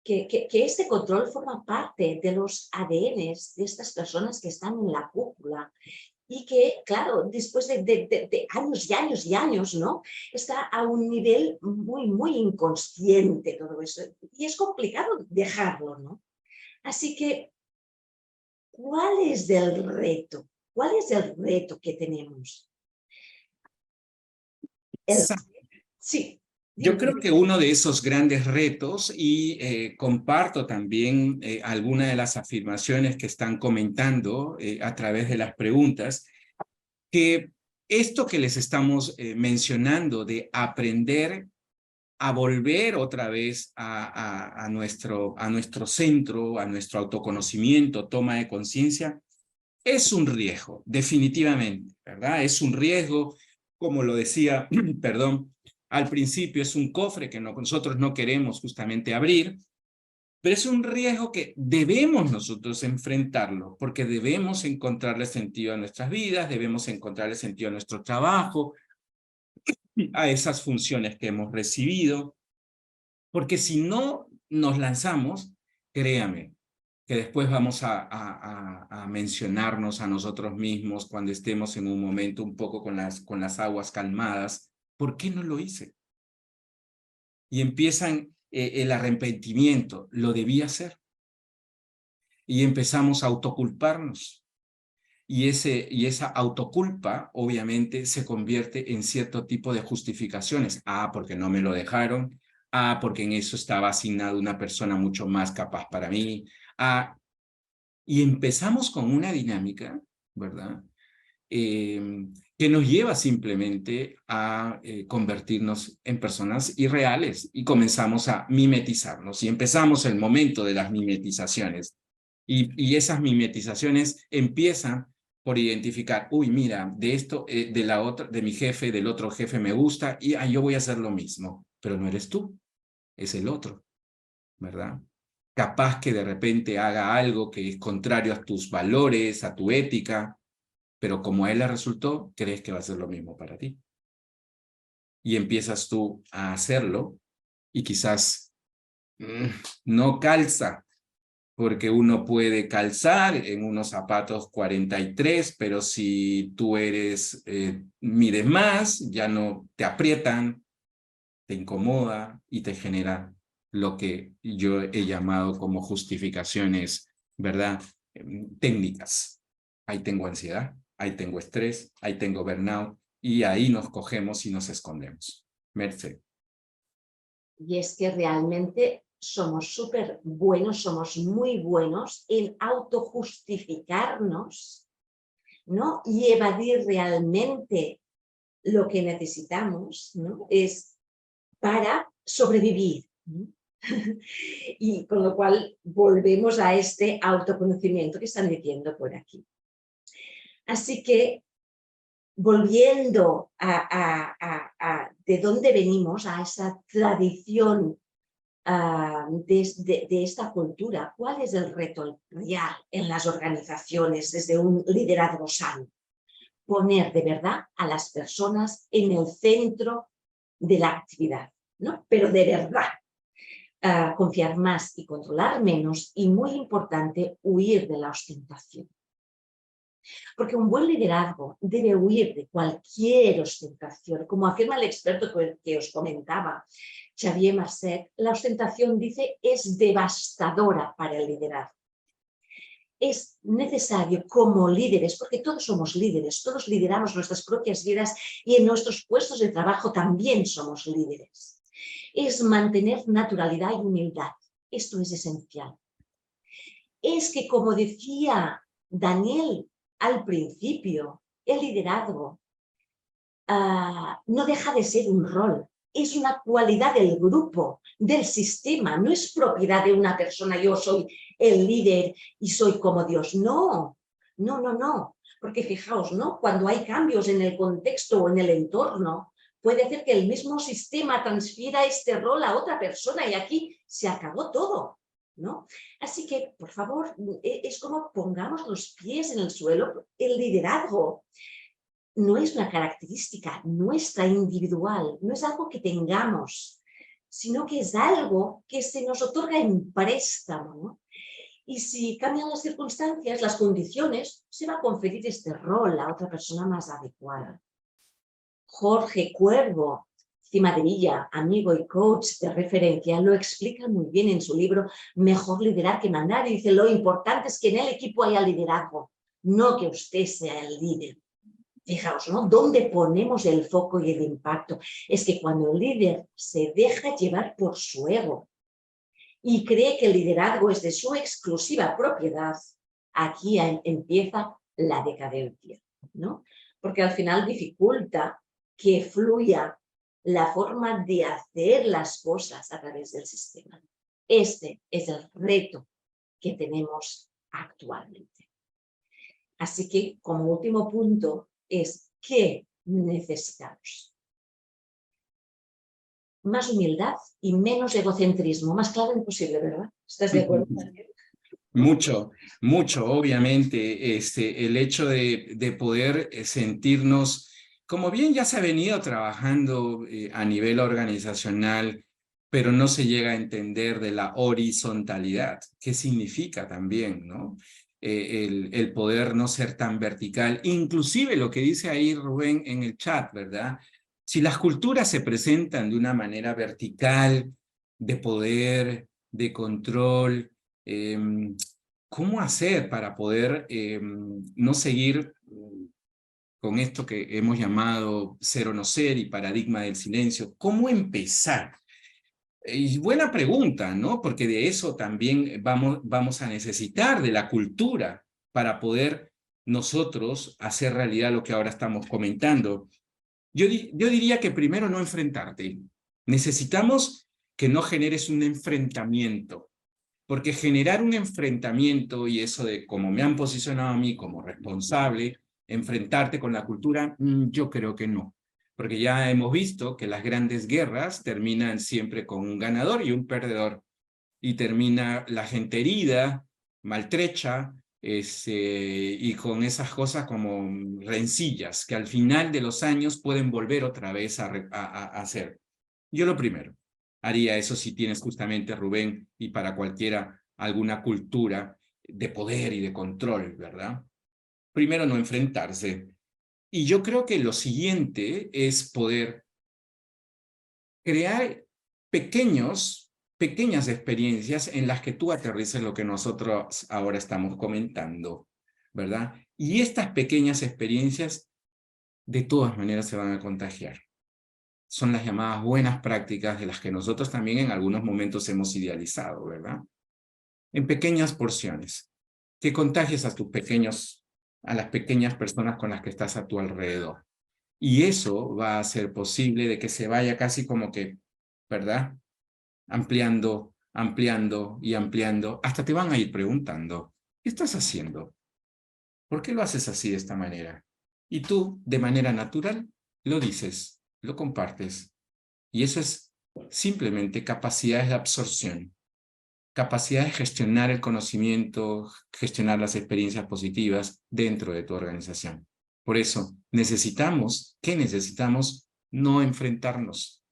este control forma parte de los ADNs de estas personas que están en la cúpula y que, claro, después de años y años y años, ¿no? Está a un nivel muy, muy inconsciente todo eso. Y es complicado dejarlo, ¿no? Así que, ¿cuál es el reto? ¿Cuál es el reto que tenemos? Sí. Yo creo que uno de esos grandes retos, y comparto también algunas de las afirmaciones que están comentando a través de las preguntas, que esto que les estamos mencionando de aprender a volver otra vez a nuestro centro, a nuestro autoconocimiento, toma de conciencia, es un riesgo, definitivamente, ¿verdad? Es un riesgo, como lo decía, perdón, al principio es un cofre que nosotros no queremos justamente abrir, pero es un riesgo que debemos nosotros enfrentarlo, porque debemos encontrarle sentido a nuestras vidas, debemos encontrarle sentido a nuestro trabajo, a esas funciones que hemos recibido, porque si no nos lanzamos, créame, que después vamos a mencionarnos a nosotros mismos cuando estemos en un momento un poco con las aguas calmadas. ¿Por qué no lo hice? Y empiezan el arrepentimiento. Lo debí hacer. Y empezamos a autoculparnos. Y esa autoculpa, obviamente, se convierte en cierto tipo de justificaciones. Ah, porque no me lo dejaron. Ah, porque en eso estaba asignado una persona mucho más capaz para mí. Ah, y empezamos con una dinámica, ¿verdad? Que nos lleva simplemente a convertirnos en personas irreales y comenzamos a mimetizarnos y empezamos el momento de las mimetizaciones y esas mimetizaciones empiezan por identificar, uy, mira, de esto, de mi jefe, del otro jefe me gusta y yo voy a hacer lo mismo, pero no eres tú, es el otro, ¿verdad? Capaz que de repente haga algo que es contrario a tus valores, a tu ética, pero como a él le resultó, crees que va a ser lo mismo para ti. Y empiezas tú a hacerlo y quizás no calza, porque uno puede calzar en unos zapatos 43, pero si tú mides más, ya no te aprietan, te incomoda y te genera lo que yo he llamado como justificaciones, ¿verdad? Técnicas. Ahí tengo ansiedad, ahí tengo estrés, ahí tengo burnout, y ahí nos cogemos y nos escondemos. Merce. Y es que realmente somos súper buenos, somos muy buenos en autojustificarnos, ¿no? Y evadir realmente lo que necesitamos, ¿no? Es para sobrevivir, ¿no? Y con lo cual volvemos a este autoconocimiento que están diciendo por aquí. Así que, volviendo de dónde venimos, a esa tradición de esta cultura, ¿cuál es el reto real en las organizaciones desde un liderazgo sano? Poner de verdad a las personas en el centro de la actividad, ¿no? Pero de verdad. Confiar más y controlar menos, y muy importante, huir de la ostentación. Porque un buen liderazgo debe huir de cualquier ostentación. Como afirma el experto que os comentaba, Xavier Marcet, la ostentación, dice, es devastadora para el liderazgo. Es necesario como líderes, porque todos somos líderes, todos lideramos nuestras propias vidas y en nuestros puestos de trabajo también somos líderes. Es mantener naturalidad y humildad. Esto es esencial. Es que, como decía Daniel al principio, el liderazgo no deja de ser un rol. Es una cualidad del grupo, del sistema. No es propiedad de una persona, yo soy el líder y soy como Dios. No, no, no, no. Porque fijaos, ¿no? Cuando hay cambios en el contexto o en el entorno, puede hacer que el mismo sistema transfiera este rol a otra persona y aquí se acabó todo, ¿no? Así que, por favor, es como pongamos los pies en el suelo. El liderazgo no es una característica nuestra individual, no es algo que tengamos, sino que es algo que se nos otorga en préstamo, ¿no? Y si cambian las circunstancias, las condiciones, se va a conferir este rol a otra persona más adecuada. Jorge Cuervo Cimadrilla, amigo y coach de referencia, lo explica muy bien en su libro Mejor liderar que mandar, y dice: lo importante es que en el equipo haya liderazgo, no que usted sea el líder. Fijaos, ¿no? ¿Dónde ponemos el foco y el impacto? Es que cuando el líder se deja llevar por su ego y cree que el liderazgo es de su exclusiva propiedad, aquí empieza la decadencia, ¿no? Porque al final dificulta que fluya la forma de hacer las cosas a través del sistema. Este es el reto que tenemos actualmente. Así que, como último punto, es ¿qué necesitamos? Más humildad y menos egocentrismo. Más claro imposible, ¿verdad? ¿Estás de acuerdo? Mucho, mucho, obviamente, el hecho de poder sentirnos, como bien ya se ha venido trabajando a nivel organizacional, pero no se llega a entender de la horizontalidad, qué significa también, ¿no? El poder no ser tan vertical, inclusive lo que dice ahí Rubén en el chat, ¿verdad? Si las culturas se presentan de una manera vertical, de poder, de control, ¿cómo hacer para poder no seguir con esto que hemos llamado ser o no ser y paradigma del silencio? ¿Cómo empezar? Y buena pregunta, ¿no? Porque de eso también vamos a necesitar de la cultura para poder nosotros hacer realidad lo que ahora estamos comentando. Yo diría que primero no enfrentarte. Necesitamos que no generes un enfrentamiento. Porque generar un enfrentamiento, y eso de cómo me han posicionado a mí como responsable, enfrentarte con la cultura, yo creo que no. Porque ya hemos visto que las grandes guerras terminan siempre con un ganador y un perdedor. Y termina la gente herida, maltrecha, y con esas cosas como rencillas que al final de los años pueden volver otra vez a hacer. Yo lo primero haría eso si tienes justamente, Rubén, y para cualquiera alguna cultura de poder y de control, ¿verdad? Primero, no enfrentarse. Y yo creo que lo siguiente es poder crear pequeñas experiencias en las que tú aterrices lo que nosotros ahora estamos comentando, ¿verdad? Y estas pequeñas experiencias de todas maneras se van a contagiar. Son las llamadas buenas prácticas de las que nosotros también en algunos momentos hemos idealizado, ¿verdad? En pequeñas porciones, que contagies a las pequeñas personas con las que estás a tu alrededor. Y eso va a hacer posible de que se vaya casi como que, ¿verdad? Ampliando, ampliando y ampliando, hasta te van a ir preguntando, ¿qué estás haciendo? ¿Por qué lo haces así de esta manera? Y tú, de manera natural, lo dices, lo compartes. Y eso es simplemente capacidades de absorción, capacidad de gestionar el conocimiento, gestionar las experiencias positivas dentro de tu organización. Por eso, ¿qué necesitamos? No enfrentarnos.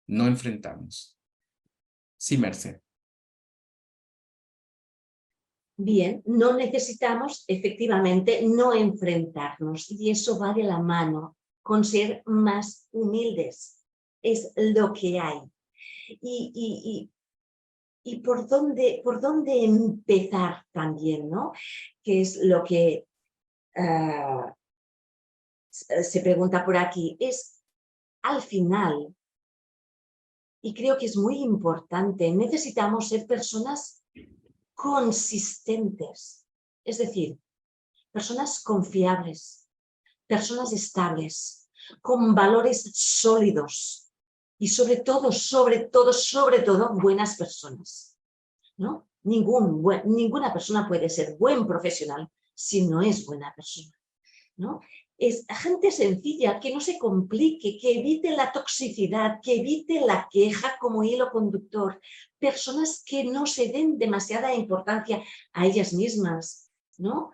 No enfrentarnos. Sí, Merced. Bien, no necesitamos efectivamente no enfrentarnos y eso va de la mano con ser más humildes. Es lo que hay. Y por dónde empezar también, ¿no? Que es lo que se pregunta por aquí. Es al final, y creo que es muy importante, necesitamos ser personas consistentes, es decir, personas confiables, personas estables, con valores sólidos y sobre todo, buenas personas, ¿no? Ninguna persona puede ser buen profesional si no es buena persona, ¿no? Es gente sencilla, que no se complique, que evite la toxicidad, que evite la queja como hilo conductor, personas que no se den demasiada importancia a ellas mismas, ¿no?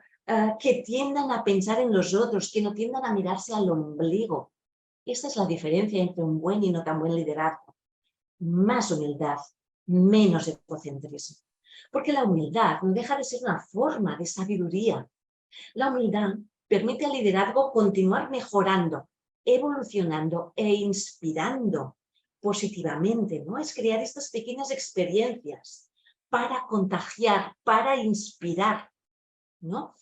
Que tiendan a pensar en los otros, que no tiendan a mirarse al ombligo. Esta es la diferencia entre un buen y no tan buen liderazgo. Más humildad, menos egocentrismo. Porque la humildad no deja de ser una forma de sabiduría. La humildad permite al liderazgo continuar mejorando, evolucionando e inspirando positivamente, ¿no? Es crear estas pequeñas experiencias para contagiar, para inspirar, ¿no?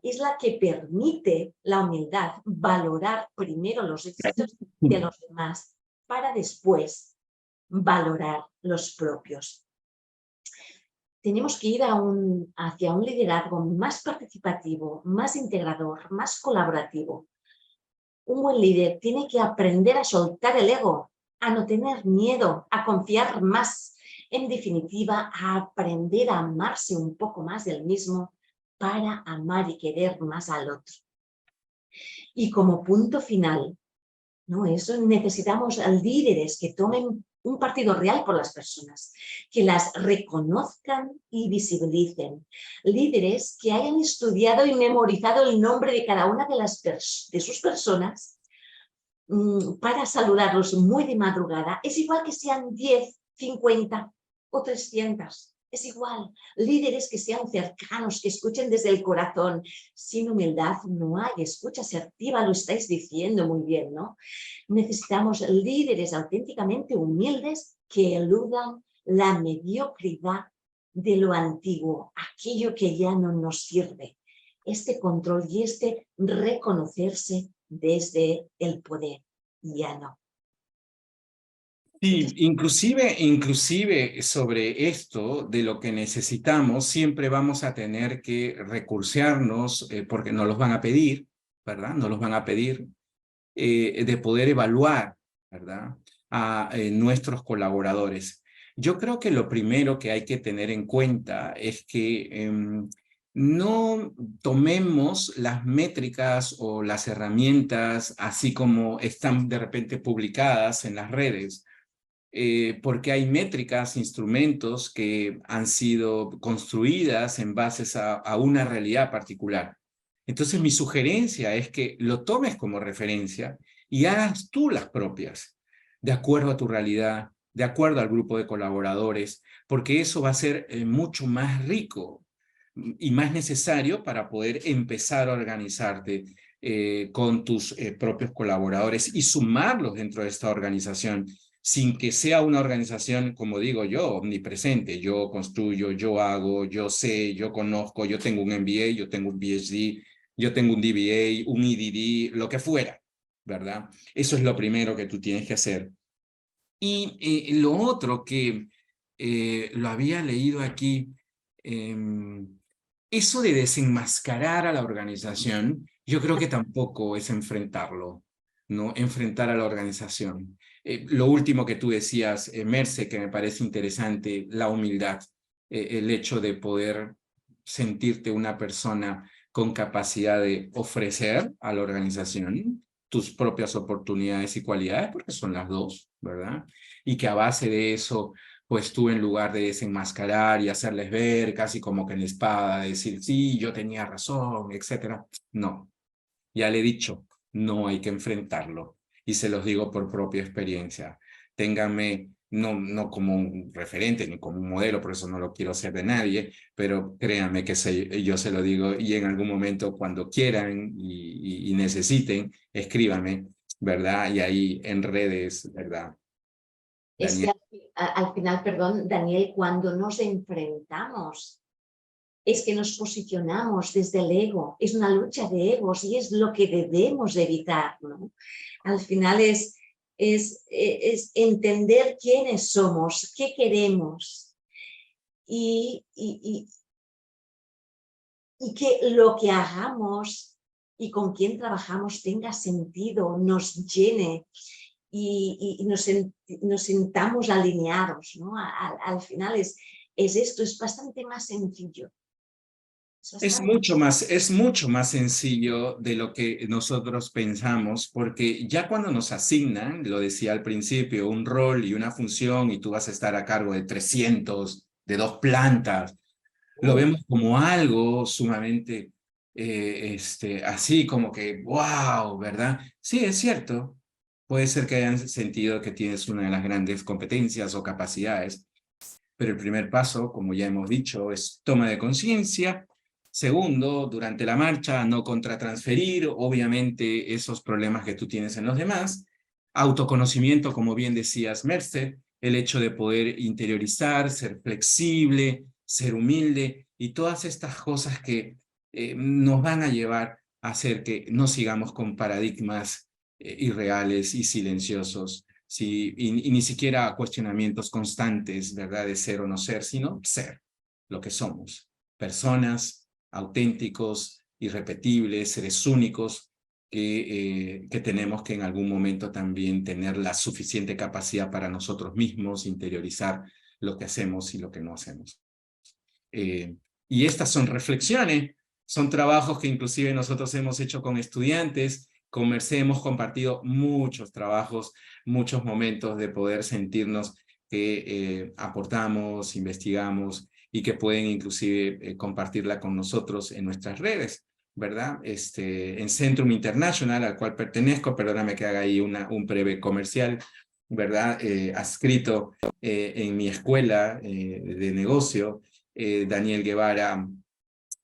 Es la que permite la humildad valorar primero los éxitos de los demás para después valorar los propios. Tenemos que ir hacia un liderazgo más participativo, más integrador, más colaborativo. Un buen líder tiene que aprender a soltar el ego, a no tener miedo, a confiar más. En definitiva, a aprender a amarse un poco más del mismo para amar y querer más al otro. Y como punto final, ¿no? Eso necesitamos líderes que tomen un partido real por las personas, que las reconozcan y visibilicen. Líderes que hayan estudiado y memorizado el nombre de cada una de sus personas para saludarlos muy de madrugada. Es igual que sean 10, 50 o 300. Es igual. Líderes que sean cercanos, que escuchen desde el corazón. Sin humildad no hay escucha asertiva, lo estáis diciendo muy bien, ¿no? Necesitamos líderes auténticamente humildes que eludan la mediocridad de lo antiguo, aquello que ya no nos sirve. Este control y este reconocerse desde el poder, ya no. Sí, inclusive sobre esto de lo que necesitamos, siempre vamos a tener que recursearnos, porque nos los van a pedir, ¿verdad? Nos los van a pedir, de poder evaluar, ¿verdad? A nuestros colaboradores. Yo creo que lo primero que hay que tener en cuenta es que no tomemos las métricas o las herramientas así como están de repente publicadas en las redes. porque hay métricas, instrumentos que han sido construidas en base a una realidad particular. Entonces mi sugerencia es que lo tomes como referencia y hagas tú las propias, de acuerdo a tu realidad, de acuerdo al grupo de colaboradores, porque eso va a ser mucho más rico y más necesario para poder empezar a organizarte con tus propios colaboradores y sumarlos dentro de esta organización, sin que sea una organización, como digo yo, omnipresente. Yo construyo, yo hago, yo sé, yo conozco, yo tengo un MBA, yo tengo un PhD, yo tengo un DBA, un EDD, lo que fuera, ¿verdad? Eso es lo primero que tú tienes que hacer. Y lo otro que lo había leído aquí, eso de desenmascarar a la organización, yo creo que tampoco es enfrentarlo, ¿no? Enfrentar a la organización. Lo último que tú decías, Merce, que me parece interesante, la humildad, el hecho de poder sentirte una persona con capacidad de ofrecer a la organización tus propias oportunidades y cualidades, porque son las dos, ¿verdad? Y que a base de eso, pues tú en lugar de desenmascarar y hacerles ver casi como que en la espada, decir, sí, yo tenía razón, etcétera. No, ya le he dicho, no hay que enfrentarlo. Y se los digo por propia experiencia. Ténganme, no como un referente ni como un modelo, por eso no lo quiero ser de nadie, pero créanme que yo se lo digo y en algún momento cuando quieran y necesiten, escríbanme, ¿verdad? Y ahí en redes, ¿verdad? Es Daniel. que al final, perdón, Daniel, cuando nos enfrentamos, es que nos posicionamos desde el ego, es una lucha de egos y es lo que debemos evitar, ¿no? Al final es entender quiénes somos, qué queremos y que lo que hagamos y con quién trabajamos tenga sentido, nos llene y nos sintamos alineados, ¿no? Al final es esto, es bastante más sencillo. Es mucho más sencillo de lo que nosotros pensamos, porque ya cuando nos asignan, lo decía al principio, un rol y una función y tú vas a estar a cargo de 300, de 2 plantas, lo vemos como algo sumamente así como que, wow, ¿verdad? Sí, es cierto. Puede ser que hayan sentido que tienes una de las grandes competencias o capacidades, pero el primer paso, como ya hemos dicho, es toma de conciencia. Segundo, durante la marcha, no contratransferir, obviamente, esos problemas que tú tienes en los demás. Autoconocimiento, como bien decías, Merced, el hecho de poder interiorizar, ser flexible, ser humilde y todas estas cosas que nos van a llevar a hacer que no sigamos con paradigmas irreales y silenciosos. Sí, y ni siquiera cuestionamientos constantes, ¿verdad? De ser o no ser, sino ser lo que somos. Personas auténticos, irrepetibles, seres únicos, que tenemos que en algún momento también tener la suficiente capacidad para nosotros mismos, interiorizar lo que hacemos y lo que no hacemos. Y estas son reflexiones, son trabajos que inclusive nosotros hemos hecho con estudiantes. Con Merced hemos compartido muchos trabajos, muchos momentos de poder sentirnos que aportamos, investigamos y que pueden inclusive compartirla con nosotros en nuestras redes, ¿verdad? En Centrum International, al cual pertenezco, perdóname que haga ahí un breve comercial, ¿verdad? Adscrito en mi escuela de negocio, Daniel Guevara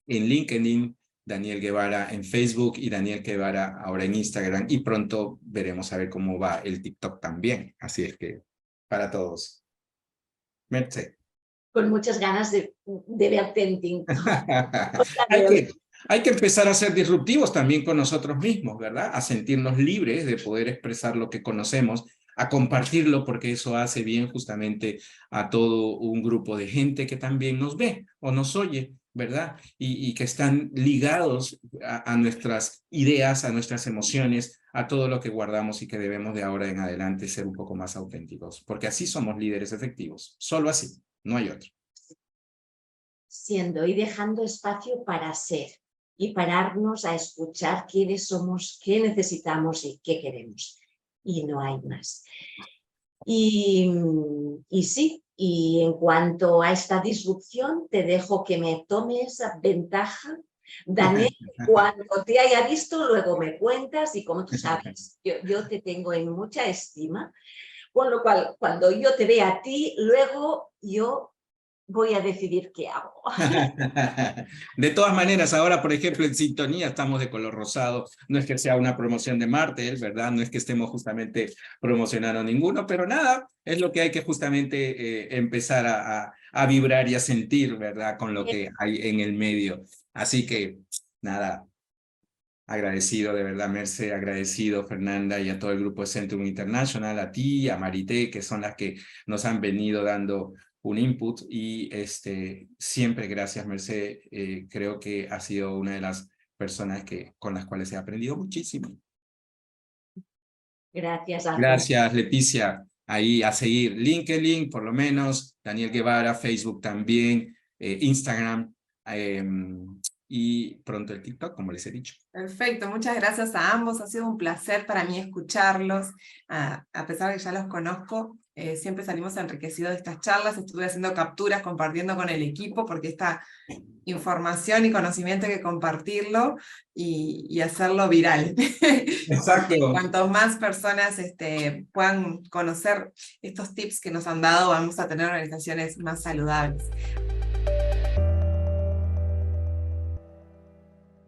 en LinkedIn, Daniel Guevara en Facebook y Daniel Guevara ahora en Instagram, y pronto veremos a ver cómo va el TikTok también. Así es que para todos. Merce. Con muchas ganas de verte en TikTok. Hay que empezar a ser disruptivos también con nosotros mismos, ¿verdad? A sentirnos libres de poder expresar lo que conocemos, a compartirlo, porque eso hace bien justamente a todo un grupo de gente que también nos ve o nos oye, ¿verdad? Y que están ligados a nuestras ideas, a nuestras emociones, a todo lo que guardamos y que debemos de ahora en adelante ser un poco más auténticos, porque así somos líderes efectivos, solo así, no hay otro. Siendo y dejando espacio para ser y pararnos a escuchar quiénes somos, qué necesitamos y qué queremos. Y no hay más. Y sí, y en cuanto a esta disrupción, te dejo que me tome esa ventaja. Daniel, cuando te haya visto, luego me cuentas y como tú sabes, yo te tengo en mucha estima, con lo cual, cuando yo te vea a ti, luego yo voy a decidir qué hago. De todas maneras, ahora, por ejemplo, en Sintonía estamos de color rosado. No es que sea una promoción de Martel, ¿verdad? No es que estemos justamente promocionando ninguno, pero nada, es lo que hay que justamente empezar a vibrar y a sentir, ¿verdad? Con lo que hay en el medio. Así que, nada, agradecido de verdad, Merce, agradecido, Fernanda, y a todo el grupo de Centrum International, a ti, a Marité, que son las que nos han venido dando un input, y siempre gracias, Merce. Creo que ha sido una de las personas con las cuales he aprendido muchísimo. Gracias, Alfonso. Gracias, Leticia. Ahí a seguir LinkedIn, por lo menos, Daniel Guevara, Facebook también, Instagram, y pronto el TikTok, como les he dicho. Perfecto, muchas gracias a ambos, ha sido un placer para mí escucharlos, a pesar de que ya los conozco, siempre salimos enriquecidos de estas charlas, estuve haciendo capturas, compartiendo con el equipo, porque esta información y conocimiento hay que compartirlo y hacerlo viral. Exacto. Cuanto más personas puedan conocer estos tips que nos han dado, vamos a tener organizaciones más saludables.